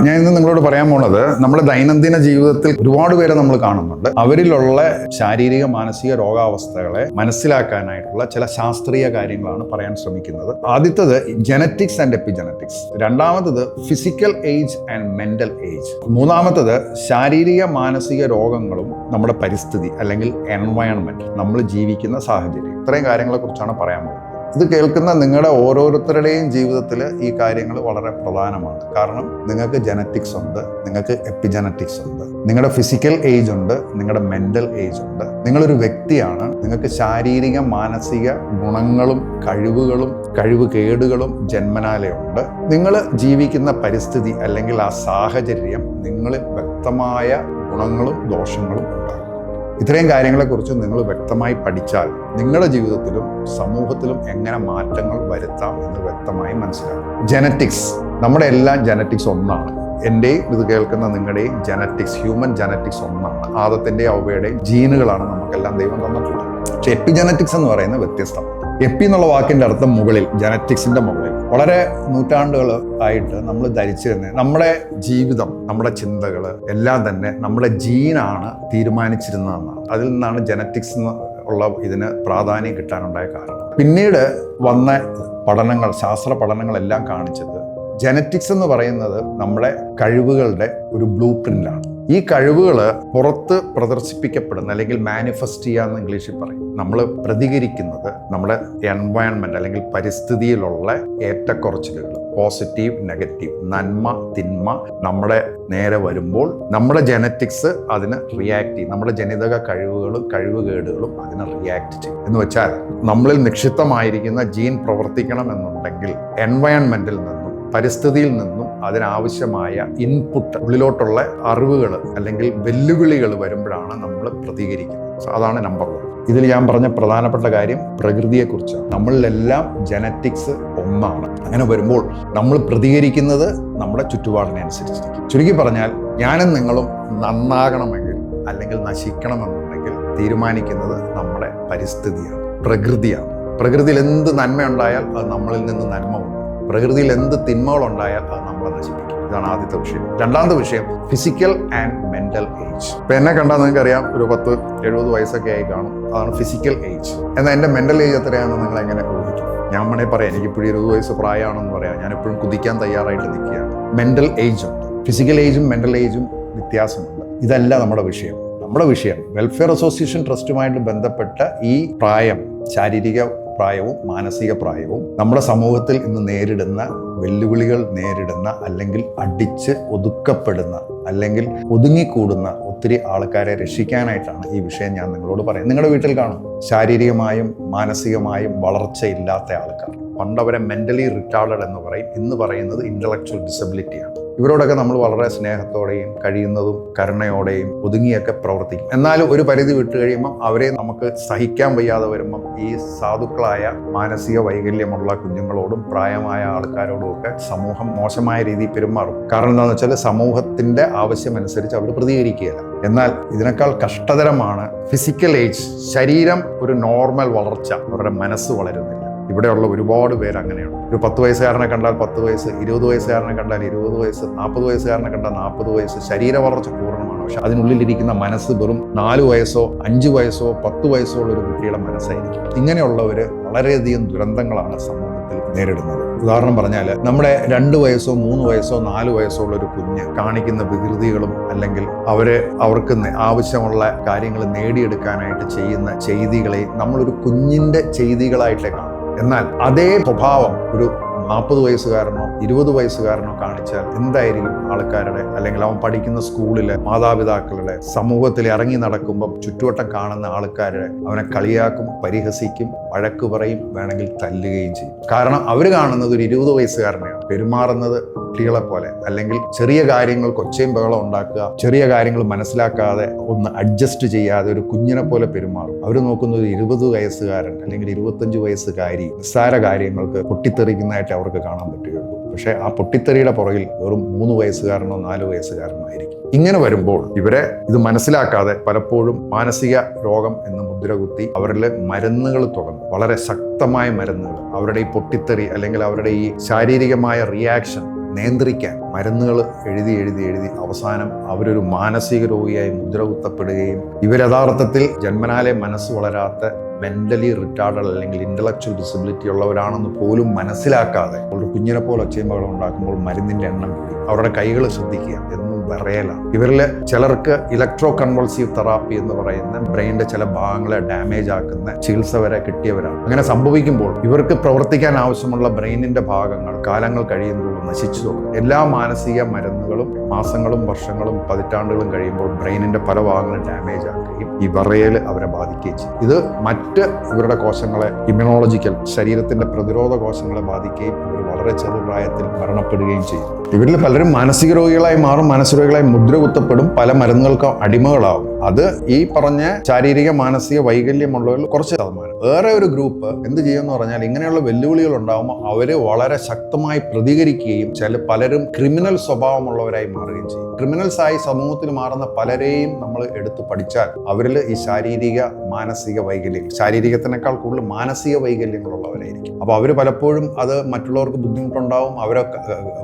ഞാൻ ഇന്ന് നിങ്ങളോട് പറയാൻ പോണത് നമ്മുടെ ദൈനംദിന ജീവിതത്തിൽ ഒരുപാട് പേരെ നമ്മൾ കാണുന്നുണ്ട്. അവരിലുള്ള ശാരീരിക മാനസിക രോഗാവസ്ഥകളെ മനസ്സിലാക്കാനായിട്ടുള്ള ചില ശാസ്ത്രീയ കാര്യങ്ങളാണ് പറയാൻ ശ്രമിക്കുന്നത്. ആദ്യത്തത് ജനറ്റിക്സ് ആൻഡ് എപ്പിജനറ്റിക്സ്, രണ്ടാമത്തത് physical age and mental age, മൂന്നാമത്തത് ശാരീരിക മാനസിക രോഗങ്ങളും നമ്മുടെ പരിസ്ഥിതി അല്ലെങ്കിൽ എൻവയൺമെന്റ്, നമ്മൾ ജീവിക്കുന്ന സാഹചര്യം. ഇത്രയും കാര്യങ്ങളെ കുറിച്ചാണ് പറയാൻ പോകുന്നത്. ഇത് കേൾക്കുന്ന നിങ്ങളുടെ ഓരോരുത്തരുടെയും ജീവിതത്തിൽ ഈ കാര്യങ്ങൾ വളരെ പ്രധാനമാണ്. കാരണം നിങ്ങൾക്ക് ജനറ്റിക്സ് ഉണ്ട്, നിങ്ങൾക്ക് എപ്പിജനറ്റിക്സ് ഉണ്ട്, നിങ്ങളുടെ ഫിസിക്കൽ ഏജ് ഉണ്ട്, നിങ്ങളുടെ മെന്റൽ ഏജ് ഉണ്ട്. നിങ്ങളൊരു വ്യക്തിയാണ്, നിങ്ങൾക്ക് ശാരീരിക മാനസിക ഗുണങ്ങളും കഴിവുകളും കഴിവുകേടുകളും ജന്മനാലയുണ്ട്. നിങ്ങൾ ജീവിക്കുന്ന പരിസ്ഥിതി അല്ലെങ്കിൽ ആ സാഹചര്യം നിങ്ങളിൽ വ്യക്തമായ ഗുണങ്ങളും ദോഷങ്ങളും ഉണ്ടാകും. ഇത്രയും കാര്യങ്ങളെക്കുറിച്ച് നിങ്ങൾ വ്യക്തമായി പഠിച്ചാൽ നിങ്ങളുടെ ജീവിതത്തിലും സമൂഹത്തിലും എങ്ങനെ മാറ്റങ്ങൾ വരുത്താം എന്ന് വ്യക്തമായി മനസ്സിലാക്കും. ജനറ്റിക്സ്, നമ്മുടെ എല്ലാം ജനറ്റിക്സ് ഒന്നാണ്. എൻ്റെയും ഇത് കേൾക്കുന്ന നിങ്ങളുടെയും ജനറ്റിക്സ്, ഹ്യൂമൻ ജനറ്റിക്സ് ഒന്നാണ്. ആദത്തിൻ്റെയും അവയുടെയും ജീനുകളാണ് നമുക്കെല്ലാം ദൈവം തന്നിട്ടുള്ളത്. പക്ഷെ എപ്പിജനറ്റിക്സ് എന്ന് പറയുന്നത് വ്യത്യസ്തമാണ്. എപ്പി എന്നുള്ള വാക്കിന്റെ അർത്ഥം മുകളിൽ, ജനറ്റിക്സിന്റെ മുകളിൽ. വളരെ നൂറ്റാണ്ടുകൾ ആയിട്ട് നമ്മൾ ധരിച്ചിരുന്നത് നമ്മുടെ ജീവിതം, നമ്മുടെ ചിന്തകൾ എല്ലാം തന്നെ നമ്മുടെ ജീനാണ് തീരുമാനിച്ചിരുന്നതെന്നാണ്. അതിൽ നിന്നാണ് ജനറ്റിക്സ് ഉള്ള ഇതിന് പ്രാധാന്യം കിട്ടാനുണ്ടായ കാരണം. പിന്നീട് വന്ന പഠനങ്ങൾ, ശാസ്ത്ര പഠനങ്ങളെല്ലാം കാണിച്ചത് ജനറ്റിക്സ് എന്ന് പറയുന്നത് നമ്മുടെ കഴിവുകളുടെ ഒരു ബ്ലൂ പ്രിന്റാണ്. ഈ കഴിവുകൾ പുറത്ത് പ്രദർശിപ്പിക്കപ്പെടുന്ന അല്ലെങ്കിൽ മാനിഫെസ്റ്റ് ചെയ്യാന്ന് ഇംഗ്ലീഷിൽ പറയും. നമ്മൾ പ്രതികരിക്കുന്നത് നമ്മുടെ എൻവയൺമെന്റ് അല്ലെങ്കിൽ പരിസ്ഥിതിയിലുള്ള ഏറ്റക്കുറച്ചിലുകൾ, പോസിറ്റീവ് നെഗറ്റീവ്, നന്മ തിന്മ നമ്മുടെ നേരെ വരുമ്പോൾ നമ്മുടെ ജനറ്റിക്സ് അതിന് റിയാക്ട് ചെയ്യും. നമ്മുടെ ജനിതക കഴിവുകളും കഴിവുകേടുകളും അതിന് റിയാക്ട് ചെയ്യും. എന്ന് വെച്ചാൽ നമ്മളിൽ നിക്ഷിപ്തമായിരിക്കുന്ന ജീൻ പ്രവർത്തിക്കണം എന്നുണ്ടെങ്കിൽ എൻവയൺമെന്റിൽ നിന്നും പരിസ്ഥിതിയിൽ നിന്നും അതിനാവശ്യമായ ഇൻപുട്ട്, ഉള്ളിലോട്ടുള്ള അറിവുകൾ അല്ലെങ്കിൽ വെല്ലുവിളികൾ വരുമ്പോഴാണ് നമ്മൾ പ്രതികരിക്കുന്നത്. അതാണ് നമ്പർ 1. ഇതിൽ ഞാൻ പറഞ്ഞ പ്രധാനപ്പെട്ട കാര്യം പ്രകൃതിയെക്കുറിച്ച്. നമ്മളിലെല്ലാം ജനറ്റിക്സ് ഒന്നാണ്. അങ്ങനെ വരുമ്പോൾ നമ്മൾ പ്രതികരിക്കുന്നത് നമ്മുടെ ചുറ്റുപാടിനനുസരിച്ചിരിക്കും. ചുരുക്കി പറഞ്ഞാൽ ഞാനും നിങ്ങളും നന്നാകണമെങ്കിൽ അല്ലെങ്കിൽ നശിക്കണമെന്നുണ്ടെങ്കിൽ തീരുമാനിക്കുന്നത് നമ്മുടെ പരിസ്ഥിതിയാണ്, പ്രകൃതിയാണ്. പ്രകൃതിയിൽ എന്ത് നന്മയുണ്ടായാൽ അത് നമ്മളിൽ നിന്ന് നന്മ ഉണ്ട്. പ്രകൃതിയിൽ എന്ത് തിന്മകളുണ്ടായാൽ അത് നമ്മളെ നശിപ്പിക്കും. ഇതാണ് ആദ്യത്തെ വിഷയം. രണ്ടാമത്തെ വിഷയം ഫിസിക്കൽ ആൻഡ് മെന്റൽ ഏജ്. ഇപ്പൊ എന്നെ കണ്ടാൽ നിങ്ങൾക്ക് അറിയാം, ഒരു 10-70 വയസ്സൊക്കെ ആയി കാണും. അതാണ് ഫിസിക്കൽ ഏജ്. എന്നാൽ എൻ്റെ മെന്റൽ ഏജ് എത്രയാണെന്ന് നിങ്ങൾ എങ്ങനെ ഊഹിക്കും? ഞാൻ വേണമെങ്കിൽ പറയാം, എനിക്കിപ്പോഴും 20 വയസ്സ് പ്രായമാണെന്ന് പറയാം. ഞാൻ എപ്പോഴും കുതിക്കാൻ തയ്യാറായിട്ട് നിൽക്കുകയാണ്. മെന്റൽ ഏജ് ഉണ്ട്, ഫിസിക്കൽ ഏജും മെന്റൽ ഏജും വ്യത്യാസമുണ്ട്. ഇതല്ല നമ്മുടെ വിഷയം. നമ്മുടെ വിഷയം വെൽഫെയർ അസോസിയേഷൻ ട്രസ്റ്റുമായിട്ട് ബന്ധപ്പെട്ട ഈ പ്രായം, ശാരീരിക പ്രായവും മാനസിക പ്രായവും നമ്മുടെ സമൂഹത്തിൽ ഇന്ന് നേരിടുന്ന വെല്ലുവിളികൾ നേരിടുന്ന അല്ലെങ്കിൽ അടിച്ച് ഒതുക്കപ്പെടുന്ന അല്ലെങ്കിൽ ഒതുങ്ങിക്കൂടുന്ന ഒത്തിരി ആൾക്കാരെ രക്ഷിക്കാനായിട്ടാണ് ഈ വിഷയം ഞാൻ നിങ്ങളോട് പറയുന്നത്. നിങ്ങളുടെ വീട്ടിൽ കാണും ശാരീരികമായും മാനസികമായും വളർച്ചയില്ലാത്ത ആൾക്കാർ. പണ്ടവരെ മെന്റലി റിട്ടാർഡഡ് എന്ന് പറയും, ഇന്ന് പറയുന്നത് ഇന്റലക്ച്വൽ ഡിസബിലിറ്റിയാണ്. ഇവരോടൊക്കെ നമ്മൾ വളരെ സ്നേഹത്തോടെയും കഴിയുന്നതും കരുണയോടെയും ഒതുങ്ങിയൊക്കെ പ്രവർത്തിക്കും. എന്നാലും ഒരു പരിധി വിട്ട് കഴിയുമ്പം അവരെ നമുക്ക് സഹിക്കാൻ വയ്യാതെ വരുമ്പം ഈ സാധുക്കളായ മാനസിക വൈകല്യമുള്ള കുഞ്ഞുങ്ങളോടും പ്രായമായ ആൾക്കാരോടും ഒക്കെ സമൂഹം മോശമായ രീതിയിൽ പെരുമാറും. കാരണം എന്താണെന്ന് വെച്ചാൽ സമൂഹത്തിന്റെ ആവശ്യമനുസരിച്ച് അവർ പ്രതികരിക്കുകയില്ല. എന്നാൽ ഇതിനേക്കാൾ കഷ്ടതരമാണ് ഫിസിക്കൽ ഏജ്. ശരീരം ഒരു നോർമൽ വളർച്ച, അവരുടെ മനസ്സ് വളരുന്നില്ല. ഇവിടെയുള്ള ഒരുപാട് പേര് അങ്ങനെയാണ്. ഒരു 10 വയസ്സുകാരനെ കണ്ടാൽ 10 വയസ്സ്, 20 വയസ്സുകാരനെ കണ്ടാൽ 20 വയസ്സ്, 40 വയസ്സുകാരനെ കണ്ടാൽ 40 വയസ്സ്. ശരീര വളർച്ച പൂർണ്ണമാണ്, പക്ഷെ അതിനുള്ളിലിരിക്കുന്ന മനസ്സ് വെറും 4 വയസ്സോ 5 വയസ്സോ 10 വയസ്സോ ഉള്ള ഒരു കുട്ടിയുടെ മനസ്സായിരിക്കും. ഇങ്ങനെയുള്ളവര് വളരെയധികം ദുരന്തങ്ങളാണ് സമൂഹത്തിൽ നേരിടുന്നത്. ഉദാഹരണം പറഞ്ഞാൽ നമ്മുടെ 2 വയസ്സോ 3 വയസ്സോ 4 വയസ്സോ ഉള്ള ഒരു കുഞ്ഞ് കാണിക്കുന്ന വികൃതികളും അല്ലെങ്കിൽ അവർക്ക് ആവശ്യമുള്ള കാര്യങ്ങൾ നേടിയെടുക്കാനായിട്ട് ചെയ്യുന്ന ചെയ്തികളെ നമ്മളൊരു കുഞ്ഞിന്റെ ചെയ്തികളായിട്ടേ കാണും. എന്നാൽ അതേ സ്വഭാവം ഒരു 40 വയസ്സുകാരനോ 20 വയസ്സുകാരനോ കാണിച്ചാൽ എന്തായിരിക്കും ആൾക്കാരുടെ, അല്ലെങ്കിൽ അവൻ പഠിക്കുന്ന സ്കൂളിലെ മാതാപിതാക്കളുടെ, സമൂഹത്തിൽ ഇറങ്ങി നടക്കുമ്പോൾ ചുറ്റുവട്ടം കാണുന്ന ആൾക്കാരെ അവനെ കളിയാക്കും, പരിഹസിക്കും, വഴക്ക് പറയും, വേണമെങ്കിൽ തല്ലുകയും ചെയ്യും. കാരണം അവർ കാണുന്നത് ഒരു 20 വയസ്സുകാരനെയാണ്. പെരുമാറുന്നത് കുട്ടികളെ പോലെ, അല്ലെങ്കിൽ ചെറിയ കാര്യങ്ങൾക്ക് ഒച്ചയും ബഹളം ഉണ്ടാക്കുക, ചെറിയ കാര്യങ്ങൾ മനസ്സിലാക്കാതെ ഒന്ന് അഡ്ജസ്റ്റ് ചെയ്യാതെ ഒരു കുഞ്ഞിനെ പോലെ പെരുമാറും. അവർ നോക്കുന്നത് 20 വയസ്സുകാരൻ അല്ലെങ്കിൽ 25 വയസ്സുകാരി നിസ്സാര കാര്യങ്ങൾക്ക് പൊട്ടിത്തെറിക്കുന്നതായിട്ട് അവർക്ക് കാണാൻ പറ്റുകയുള്ളൂ. പക്ഷെ ആ പൊട്ടിത്തെറിയുടെ പുറകിൽ വെറും 3 വയസ്സുകാരനോ 4 വയസ്സുകാരനോ ആയിരിക്കും. ഇങ്ങനെ വരുമ്പോൾ ഇവരെ ഇത് മനസ്സിലാക്കാതെ പലപ്പോഴും മാനസിക രോഗം എന്ന് മുദ്രകുത്തി അവരിലെ മരുന്നുകൾ തുടങ്ങും. വളരെ ശക്തമായ മരുന്നുകൾ, അവരുടെ ഈ പൊട്ടിത്തെറി അല്ലെങ്കിൽ അവരുടെ ഈ ശാരീരികമായ റിയാക്ഷൻ നിയന്ത്രിക്കാൻ മരുന്നുകൾ എഴുതി അവസാനം അവരൊരു മാനസിക രോഗിയായി മുദ്രകുത്തപ്പെടുകയും ഇവർ യഥാർത്ഥത്തിൽ ജന്മനാലെ മനസ്സ് വളരാത്ത മെന്റലി റിട്ടാർഡഡ് അല്ലെങ്കിൽ ഇന്റലക്ച്വൽ ഡിസബിലിറ്റി ഉള്ളവരാണെന്ന് പോലും മനസ്സിലാക്കാതെ ഒരു കുഞ്ഞിനെ പോലെ ഒച്ചയമ്പകൾ ഉണ്ടാക്കുമ്പോൾ മരുന്നിന്റെ എണ്ണം കൂടി. അവരുടെ കൈകൾ ശ്രദ്ധിക്കുക, എന്നും വിറയലാണ്. ഇവരിൽ ചിലർക്ക് ഇലക്ട്രോ കൺവൾസീവ് തെറാപ്പി എന്ന് പറയുന്ന ബ്രെയിനിന്റെ ചില ഭാഗങ്ങളെ ഡാമേജ് ആക്കുന്ന ചികിത്സ വരെ കിട്ടിയവരാണ്. അങ്ങനെ സംഭവിക്കുമ്പോൾ ഇവർക്ക് പ്രവർത്തിക്കാൻ ആവശ്യമുള്ള ബ്രെയിനിന്റെ ഭാഗങ്ങൾ കാലങ്ങൾ കഴിയുമ്പോൾ നശിച്ചു തുടങ്ങും. എല്ലാ മാനസിക മരുന്നുകളും മാസങ്ങളും വർഷങ്ങളും പതിറ്റാണ്ടുകളും കഴിയുമ്പോൾ ബ്രെയിനിന്റെ പല ഭാഗങ്ങളും ഡാമേജ് ആക്കുകയും ഈ വിറയൽ അവരെ ബാധിക്കുകയും ചെയ്യും. ഇത് മറ്റ് ഇവരുടെ കോശങ്ങളെ, ഇമ്മ്യൂണോളജിക്കൽ ശരീരത്തിന്റെ പ്രതിരോധ കോശങ്ങളെ ബാധിക്കുകയും ഇവർ വളരെ ചെറുപ്രായത്തിൽ മരണപ്പെടുകയും ചെയ്യും. ഇവരിൽ പലരും മാനസിക രോഗികളായി മാറും, മാനസികരോഗികളായി മുദ്ര കുത്തപ്പെടും, പല മരുന്നുകൾക്ക് അടിമകളാവും. അത് ഈ പറഞ്ഞ ശാരീരിക മാനസിക വൈകല്യമുള്ളവരിൽ കുറച്ച് ശതമാനം. വേറെ ഒരു ഗ്രൂപ്പ് എന്ത് ചെയ്യുമെന്ന് പറഞ്ഞാൽ ഇങ്ങനെയുള്ള വെല്ലുവിളികൾ ഉണ്ടാകുമ്പോൾ അവര് വളരെ ശക്തമായി പ്രതികരിക്കുകയും പലരും ക്രിമിനൽ സ്വഭാവമുള്ളവരായി മാറുകയും ചെയ്യും. ക്രിമിനൽസ് ആയി സമൂഹത്തിൽ മാറുന്ന പലരെയും നമ്മൾ എടുത്തു പഠിച്ചാൽ അവരിൽ ഈ ശാരീരിക മാനസിക വൈകല്യം, ശാരീരികത്തിനേക്കാൾ കൂടുതൽ മാനസിക വൈകല്യങ്ങളുള്ളവരായിരിക്കും. അപ്പോൾ അവർ പലപ്പോഴും അത് മറ്റുള്ളവർക്ക് ബുദ്ധിമുട്ടുണ്ടാവും, അവരെ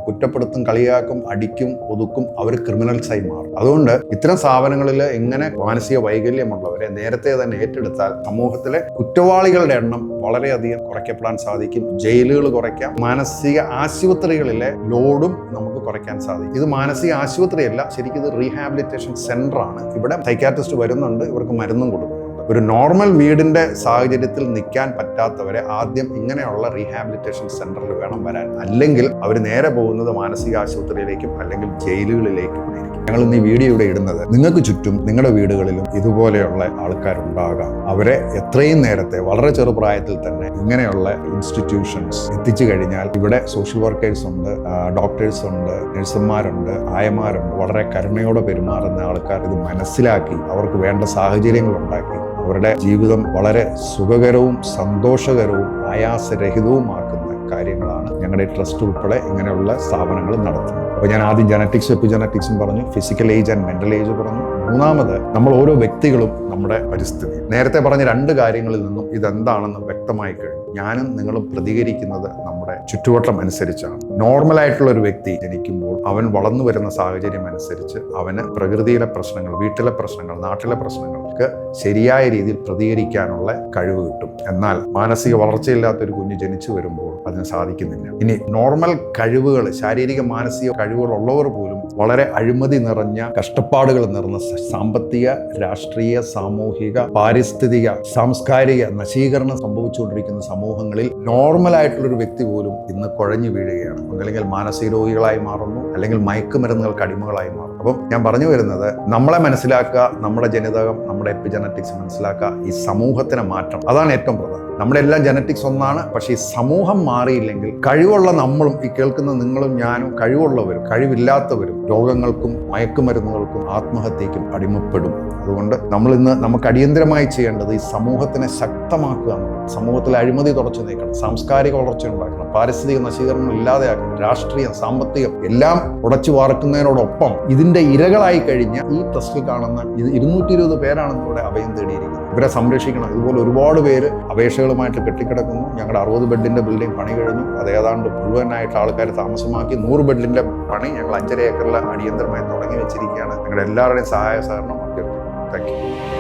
കുറ്റപ്പെടുത്തും, കളിയാക്കും, അടിക്കും, ഒതുക്കും, അവർ ക്രിമിനൽസായി മാറും. അതുകൊണ്ട് ഇത്തരം സ്ഥാപനങ്ങളിൽ ഇങ്ങനെ മാനസിക വൈകല്യമുള്ളവരെ നേരത്തെ തന്നെ ഏറ്റെടുത്താൽ സമൂഹത്തിലെ കുറ്റവാളികളുടെ എണ്ണം വളരെയധികം കുറയ്ക്കപ്പെടാൻ സാധിക്കും. ജയിലുകൾ കുറയ്ക്കാം, മാനസിക ആശുപത്രികളിലെ ലോഡും നമുക്ക് കുറയ്ക്കാൻ സാധിക്കും. ഇത് മാനസിക ആശുപത്രിയല്ല, ശരിക്കും ഇത് റീഹാബിലിറ്റേഷൻ സെന്റർ ആണ്. ഇവിടെ സൈക്കാട്രിസ്റ്റ് വരുന്നുണ്ട്, ഇവർക്ക് മരുന്നും കൊടുക്കും. ഒരു നോർമൽ വീടിന്റെ സാഹചര്യത്തിൽ നിൽക്കാൻ പറ്റാത്തവരെ ആദ്യം ഇങ്ങനെയുള്ള റീഹാബിലിറ്റേഷൻ സെന്ററിൽ വേണം വരാൻ. അല്ലെങ്കിൽ അവർ നേരെ പോകുന്നത് മാനസിക ആശുപത്രിയിലേക്കും അല്ലെങ്കിൽ ജയിലുകളിലേക്കും ആയിരിക്കും. ഞങ്ങൾ ഇന്ന് ഈ വീഡിയോ ഇവിടെ ഇടുന്നത് നിങ്ങൾക്ക് ചുറ്റും നിങ്ങളുടെ വീടുകളിലും ഇതുപോലെയുള്ള ആൾക്കാരുണ്ടാകാം. അവരെ എത്രയും നേരത്തെ വളരെ ചെറുപ്രായത്തിൽ തന്നെ ഇങ്ങനെയുള്ള ഇൻസ്റ്റിറ്റ്യൂഷൻസ് എത്തിച്ചു കഴിഞ്ഞാൽ ഇവിടെ സോഷ്യൽ വർക്കേഴ്സ് ഉണ്ട്, ഡോക്ടേഴ്സ് ഉണ്ട്, നഴ്സുമാരുണ്ട്, ആയമാരുണ്ട്, വളരെ കരുണയോടെ പെരുമാറുന്ന ആൾക്കാർ ഇത് മനസ്സിലാക്കി അവർക്ക് വേണ്ട സാഹചര്യങ്ങൾ ഉണ്ടാക്കി അവരുടെ ജീവിതം വളരെ സുഖകരവും സന്തോഷകരവും ആയാസരഹിതവുമാക്കുന്ന കാര്യങ്ങളാണ് ഞങ്ങളുടെ ട്രസ്റ്റ് ഉൾപ്പെടെ ഇങ്ങനെയുള്ള സ്ഥാപനങ്ങൾ നടത്തുന്നത്. അപ്പോൾ ഞാൻ ആദ്യം ജനറ്റിക്സ് എപ്പിജനറ്റിക്സും പറഞ്ഞു, physical age and mental age പറഞ്ഞു. മൂന്നാമത് നമ്മൾ ഓരോ വ്യക്തികളും നമ്മുടെ പരിസ്ഥിതി. നേരത്തെ പറഞ്ഞ രണ്ട് കാര്യങ്ങളിൽ നിന്നും ഇതെന്താണെന്ന് വ്യക്തമായി കഴിഞ്ഞു. ഞാനും നിങ്ങളും പ്രതികരിക്കുന്നത് നമ്മുടെ ചുറ്റുവട്ടം അനുസരിച്ചാണ്. നോർമലായിട്ടുള്ള ഒരു വ്യക്തി ജനിക്കുമ്പോൾ അവൻ വളർന്നു വരുന്ന സാഹചര്യം അനുസരിച്ച് അവന് പ്രകൃതിയിലെ പ്രശ്നങ്ങൾ, വീട്ടിലെ പ്രശ്നങ്ങൾ, നാട്ടിലെ പ്രശ്നങ്ങൾക്ക് ശരിയായ രീതിയിൽ പ്രതികരിക്കാനുള്ള കഴിവ് കിട്ടും. എന്നാൽ മാനസിക വളർച്ചയില്ലാത്തൊരു കുഞ്ഞ് ജനിച്ചു വരുമ്പോൾ അതിന് സാധിക്കുന്നില്ല. ഇനി നോർമൽ കഴിവുകൾ, ശാരീരിക മാനസിക കഴിവുകൾ ഉള്ളവർ പോലും വളരെ അഴിമതി നിറഞ്ഞ, കഷ്ടപ്പാടുകൾ നിറഞ്ഞ സാമ്പത്തിക, രാഷ്ട്രീയ, സാമൂഹിക, പാരിസ്ഥിതിക, സാംസ്കാരിക നശീകരണം സംഭവിച്ചുകൊണ്ടിരിക്കുന്ന സമൂഹങ്ങളിൽ നോർമലായിട്ടുള്ളൊരു വ്യക്തി പോലും ഇന്ന് കുഴഞ്ഞു വീഴുകയാണ്. ഒന്നല്ലെങ്കിൽ മാനസിക രോഗികളായി മാറുന്നു, അല്ലെങ്കിൽ മയക്കുമരുന്നുകൾക്ക് അടിമകളായി മാറും. അപ്പം ഞാൻ പറഞ്ഞു വരുന്നത്, നമ്മളെ മനസ്സിലാക്കുക, നമ്മുടെ ജനിതകം, നമ്മുടെ എപ്പിജനറ്റിക്സ് മനസ്സിലാക്കുക, ഈ സമൂഹത്തിനെ മാറ്റം, അതാണ് ഏറ്റവും പ്രധാനം. നമ്മുടെ എല്ലാം ജനറ്റിക്സ് ഒന്നാണ്, പക്ഷേ ഈ സമൂഹം മാറിയില്ലെങ്കിൽ കഴിവുള്ള നമ്മളും, ഈ കേൾക്കുന്ന നിങ്ങളും ഞാനും, കഴിവുള്ളവരും കഴിവില്ലാത്തവരും രോഗങ്ങൾക്കും മയക്കുമരുന്നുകൾക്കും ആത്മഹത്യക്കും അടിമപ്പെടും. അതുകൊണ്ട് നമ്മൾ ഇന്ന് നമുക്ക് അടിയന്തരമായി ചെയ്യേണ്ടത് ഈ സമൂഹത്തിനെ ശക്തമാക്കുക എന്നുള്ളത്. സമൂഹത്തിലെ അഴിമതി തുടച്ചു നീക്കണം, സാംസ്കാരിക വളർച്ച ഉണ്ടാക്കണം, പാരിസ്ഥിതിക നശീകരണം ഇല്ലാതെയാക്കണം, രാഷ്ട്രീയം, സാമ്പത്തികം എല്ലാം ഉടച്ചു വാർക്കുന്നതിനോടൊപ്പം ഇതിന്റെ ഇരകളായി കഴിഞ്ഞ ഈ ട്രസ്റ്റിൽ കാണുന്ന 220 പേരാണെന്ന് ഇവിടെ അഭയം തേടിയിരിക്കുന്നത്. ഇവരെ സംരക്ഷിക്കണം. ഇതുപോലെ ഒരുപാട് പേര് അപേക്ഷകളുമായിട്ട് കെട്ടിക്കിടക്കുന്നു. ഞങ്ങളുടെ 60 ബെഡിന്റെ ബിൽഡിംഗ് പണി കഴിഞ്ഞു. അത് ഏതാണ്ട് മുഴുവനായിട്ട് ആൾക്കാർ താമസമാക്കി. 100 ബെഡിന്റെ പണി ഞങ്ങൾ 5.5 ഏക്കറിൽ അടിയന്തരമായി തുടങ്ങി വെച്ചിരിക്കുകയാണ്. ഞങ്ങളുടെ എല്ലാവരുടെയും സഹായ സഹകരണം അഭ്യർത്ഥിക്കുന്നു. Thank you.